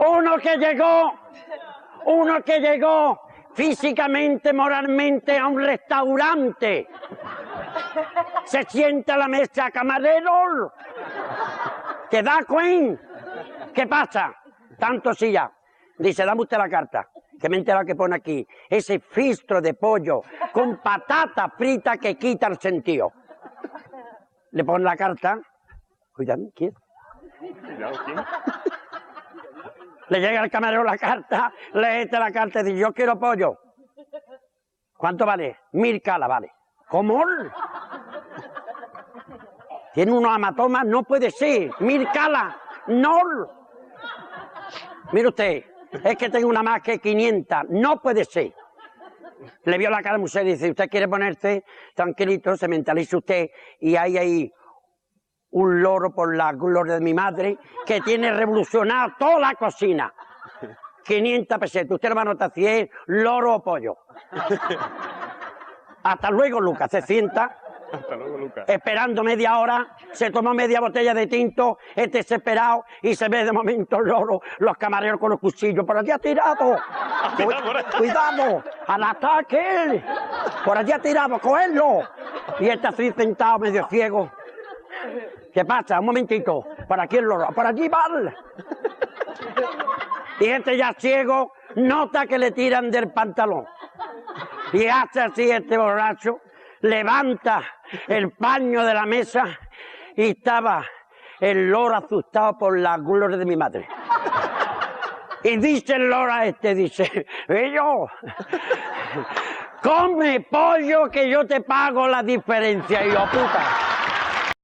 Uno que llegó físicamente, moralmente a un restaurante. Se sienta a la mesa, camarero. ¿Te da cuenta? ¿Qué pasa? Tanto sí ya. Dice, dame usted la carta, que me he enterado que pone aquí. Ese filtro de pollo con patata frita que quita el sentido. Le pone la carta. Cuidado, ¿quién? Le llega al camarero la carta, léete la carta y dice, yo quiero pollo. ¿Cuánto vale? 1000 calas, vale. ¿Cómo? Tiene unos hematomas, no puede ser. 1000 calas, no. Mire usted, es que tengo una más que 500, no puede ser. Le vio la cara a la mujer y dice, usted quiere ponerse tranquilito, se mentaliza usted y hay ahí un loro por la gloria de mi madre que tiene revolucionado toda la cocina. 500 pesetas, usted lo va a notar si es loro o pollo. Hasta luego, Lucas, se sienta. Hasta luego, Lucas. Esperando media hora, se tomó media botella de tinto, es desesperado y se ve de momento el loro, los camareros con los cuchillos. ¡Por allí ha tirado! ¡Cuidado! ¡Al ataque! ¡Por allí ha tirado! ¡Cogerlo! Y este así sentado, medio ciego. ¿Qué pasa? Un momentito. Por aquí el loro. ¡Por allí va! Y este ya ciego nota que le tiran del pantalón. Y hace así este borracho, levanta el paño de la mesa y estaba el loro asustado por la gloria de mi madre. Y dice el loro a este, dice, yo, come pollo que yo te pago la diferencia, hijo puta.